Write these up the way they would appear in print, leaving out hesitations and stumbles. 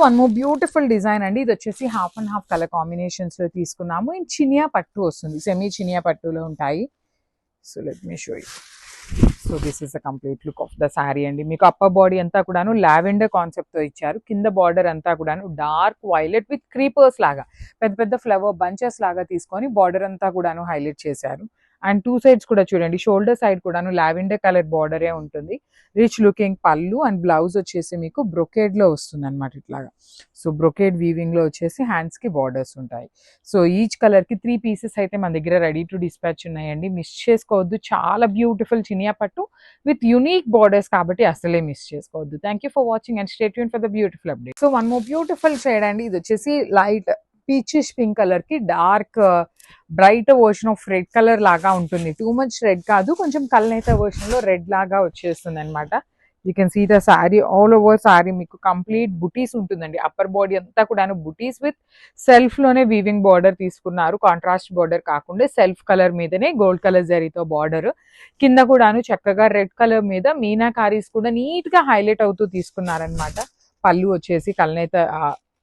One more beautiful design అండి. ఇది వచ్చేసి half and half colour combinations లో తీసుకున్నాము. ఇన్ చినియా పట్టు వస్తుంది, సెమీ చినియా పట్టులో ఉంటాయి. So let me show you. So this is the complete look of the sari అండి. మీకు అప్పర్ బాడీ అంతా కూడాను లావెండర్ కాన్సెప్ట్ తో ఇచ్చారు. కింద బార్డర్ అంతా కూడాను డార్క్ వైలెట్ విత్ క్రీపర్స్ లాగా పెద్ద పెద్ద ఫ్లవర్ బంచెస్ లాగా తీసుకొని బార్డర్ అంతా కూడాను హైలైట్ చేశారు. అండ్ టూ సైడ్స్ కూడా చూడండి, షోల్డర్ సైడ్ కూడాను లావెండర్ కలర్ బార్డరే ఉంటుంది. రిచ్ లుకింగ్ పళ్ళు అండ్ బ్లౌజ్ వచ్చేసి మీకు బ్రొకేడ్ లో వస్తుంది అనమాట ఇట్లాగా. సో బ్రొకేడ్ వీవింగ్ లో వచ్చేసి హ్యాండ్స్ కి బార్డర్స్ ఉంటాయి. సో ఈచ్ కలర్ కి 3 పీసెస్ అయితే మన దగ్గర రెడీ టు డిస్పాచ్ ఉన్నాయండి. మిస్ చేసుకోవద్దు. చాలా బ్యూటిఫుల్ చినియా పట్టు విత్ యునిక్ బార్డర్స్ కాబట్టి అసలే మిస్ చేసుకోవద్దు. Thank you for watching and stay tune for the beautiful update. So one more beautiful shade అండి. ఇది వచ్చేసి లైట్ పీచిష్ పింక్ కలర్ కి dark bright version of red colour లాగా ఉంటుంది. టూ మచ్ రెడ్ కాదు, కొంచెం కల్నేత వర్షన్ లో రెడ్ లాగా వచ్చేస్తుంది అనమాట. You can see the sari, all over sari మీకు కంప్లీట్ బుటీస్ ఉంటుందండి. అప్పర్ బాడీ అంతా కూడా బుటీస్ విత్ సెల్ఫ్ లోనే వీవింగ్ బార్డర్ తీసుకున్నారు. కాంట్రాస్ట్ బార్డర్ కాకుండా సెల్ఫ్ కలర్ మీదనే గోల్డ్ కలర్ జరీతో బార్డర్. కింద కూడాను చక్కగా రెడ్ కలర్ మీద మీనాకారీస్ కూడా నీట్ గా హైలైట్ అవుతూ తీసుకున్నారనమాట. పళ్ళు వచ్చేసి కల్నేత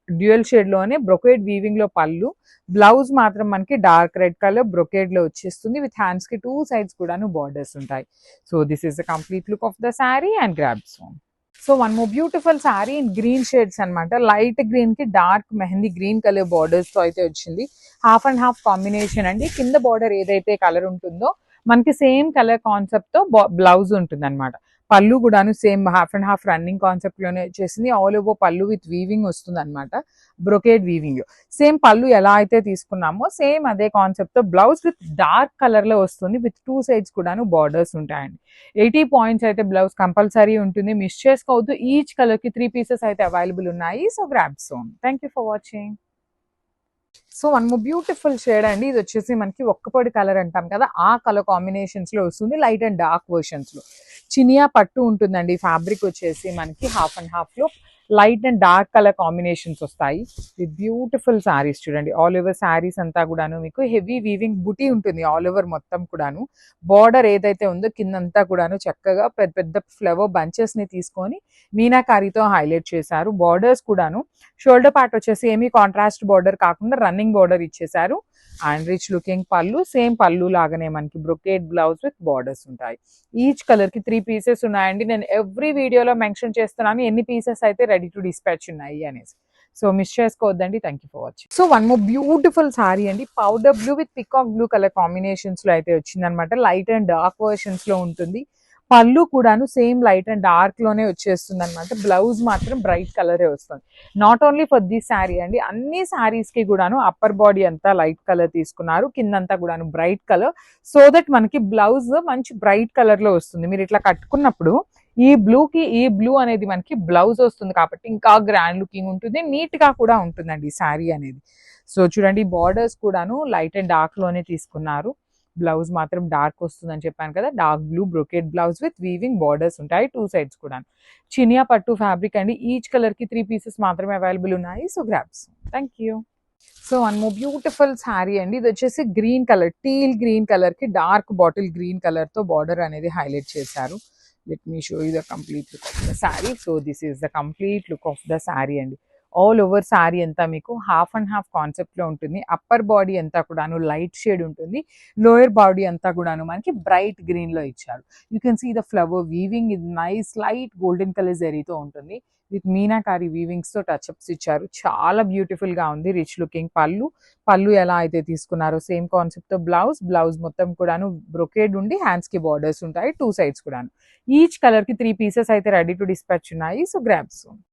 డ్యూయల్ షేడ్ లోనే బ్రొకేడ్ వీవింగ్ లో పళ్ళు. బ్లౌజ్ మాత్రం మనకి డార్క్ రెడ్ కలర్ బ్రొకేడ్ లో వచ్చేస్తుంది. విత్ హ్యాండ్స్ కి 2 సైడ్స్ కూడాను బార్డర్స్ ఉంటాయి. So this is the complete look of the sari and grabs one. So one more beautiful sari in green shades అనమాట. లైట్ గ్రీన్ కి dark mehndi green colour borders తో అయితే వచ్చింది. హాఫ్ అండ్ హాఫ్ కాంబినేషన్ అండి. కింద బార్డర్ ఏదైతే కలర్ ఉంటుందో మనకి సేమ్ కలర్ కాన్సెప్ట్ తో బ్లౌజ్ ఉంటుంది అనమాట. పళ్ళు కూడాను same half and half running concept లోనే వచ్చేసింది. ఆల్ ఓవర్ పళ్ళు విత్ వీవింగ్ వస్తుంది అనమాట. బ్రొకేడ్ వీవింగ్ సేమ్ పళ్ళు ఎలా అయితే తీసుకున్నామో సేమ్ అదే కాన్సెప్ట్ తో బ్లౌజ్ విత్ డార్క్ కలర్ లో వస్తుంది. విత్ 2 సైడ్స్ కూడాను బార్డర్స్ ఉంటాయండి. 80 పాయింట్స్ అయితే బ్లౌజ్ కంపల్సరీ ఉంటుంది. మిస్ చేసుకోవద్దు. ఈచ్ కలర్ కి 3 పీసెస్ అయితే అవైలబుల్ ఉన్నాయి. So grab son. Thank you for watching. So one more beautiful shade అండి. ఇది వచ్చేసి మనకి ఒక్కపొడి కలర్ అంటాం కదా, ఆ కలర్ కాంబినేషన్స్ లో వస్తుంది. లైట్ అండ్ డార్క్ వర్షన్స్ లో చినియా పట్టు ఉంటుందండి. ఫ్యాబ్రిక్ వచ్చేసి మనకి హాఫ్ అండ్ హాఫ్ లో light and dark colour combinations వస్తాయి. విత్ బ్యూటిఫుల్ శారీస్ చూడండి. ఆల్ ఓవర్ శారీస్ అంతా కూడాను మీకు హెవీ వీవింగ్ బుటీ ఉంటుంది. ఆల్ ఓవర్ మొత్తం కూడాను బార్డర్ ఏదైతే ఉందో కిందంతా కూడాను చక్కగా పెద్ద పెద్ద ఫ్లవర్ బంచెస్ ని తీసుకొని మీనాకారీతో హైలైట్ చేశారు. బార్డర్స్ కూడాను షోల్డర్ పార్ట్ వచ్చేసి ఏమీ కాంట్రాస్ట్ బార్డర్ కాకుండా రన్నింగ్ బార్డర్ ఇచ్చేసారు. అండ్ రిచ్ లుకింగ్ పళ్ళు, సేమ్ పళ్ళు లాగానే మనకి బ్రొకేడ్ బ్లౌజ్ విత్ బార్డర్స్ ఉంటాయి. ఈచ్ కలర్ కి 3 పీసెస్ ఉన్నాయండి. నేను ఎవ్రీ వీడియోలో మెన్షన్ చేస్తున్నాను ఎన్ని పీసెస్ అయితే రెడీ టు డిస్పాచ్ ఉన్నాయి అనేసి. సో మిస్ చేసుకోవద్దండి. Thank you for watching. So one more beautiful sari అండి. Powder blue with peacock blue colour combinations లో అయితే వచ్చిందనమాట. లైట్ అండ్ డార్క్ వర్షన్స్ లో ఉంటుంది. పళ్ళు కూడాను సేమ్ లైట్ అండ్ డార్క్ లోనే వచ్చేస్తుంది అనమాట. బ్లౌజ్ మాత్రం బ్రైట్ కలరే వస్తుంది. Not only for this sari అండి, అన్ని శారీస్ కి కూడాను అప్పర్ బాడీ అంతా లైట్ కలర్ తీసుకున్నారు. కిందంతా కూడాను బ్రైట్ కలర్. సో దట్ మనకి బ్లౌజ్ మంచి బ్రైట్ కలర్ లో వస్తుంది. మీరు ఇట్లా కట్టుకున్నప్పుడు ఈ బ్లూ కి ఈ బ్లూ అనేది మనకి బ్లౌజ్ వస్తుంది కాబట్టి ఇంకా గ్రాండ్ లుకింగ్ ఉంటుంది. నీట్ గా కూడా ఉంటుందండి ఈ శారీ అనేది. సో చూడండి, బార్డర్స్ కూడాను లైట్ అండ్ డార్క్ లోనే తీసుకున్నారు. బ్లౌజ్ మాత్రం డార్క్ వస్తుందని చెప్పాను కదా. Dark blue brocade blouse with weaving borders ఉంటాయి 2 సైడ్స్ కూడా. చినియా పట్టు ఫ్యాబ్రిక్ అండి. ఈచ్ కలర్ కి 3 పీసెస్ మాత్రమే అవైలబుల్ ఉన్నాయి. So grabs. Thank you. So one more beautiful sari అండి. ఇది వచ్చేసి green colour, teal green colour కి డార్క్ బాటిల్ గ్రీన్ కలర్ తో బార్డర్ అనేది హైలైట్ చేశారు. Let me show you the complete look of the sari. So this is the complete look of the sari అండి. All over sari అంతా మీకు హాఫ్ అండ్ హాఫ్ కాన్సెప్ట్ లో ఉంటుంది. Upper body అంతా కూడాను లైట్ షేడ్ ఉంటుంది. లోయర్ బాడీ అంతా కూడాను మనకి బ్రైట్ గ్రీన్ లో ఇచ్చారు. You can see the flower weaving ఇది నైస్ లైట్ గోల్డెన్ కలర్ జరీతో ఉంటుంది. విత్ మీనాకారి వీవింగ్స్ తో టచ్అప్స్ ఇచ్చారు. చాలా బ్యూటిఫుల్ గా ఉంది. రిచ్ లుకింగ్ పళ్ళు ఎలా అయితే తీసుకున్నారో సేమ్ కాన్సెప్ట్ తో బ్లౌజ్ మొత్తం కూడాను బ్రొకేడ్ ఉండి హ్యాండ్స్ కి బార్డర్స్ ఉంటాయి 2 సైడ్స్ కూడాను. ఈచ్ కలర్ కి 3 పీసెస్ అయితే రెడీ టు డిస్పాచ్ ఉన్నాయి. So grabs.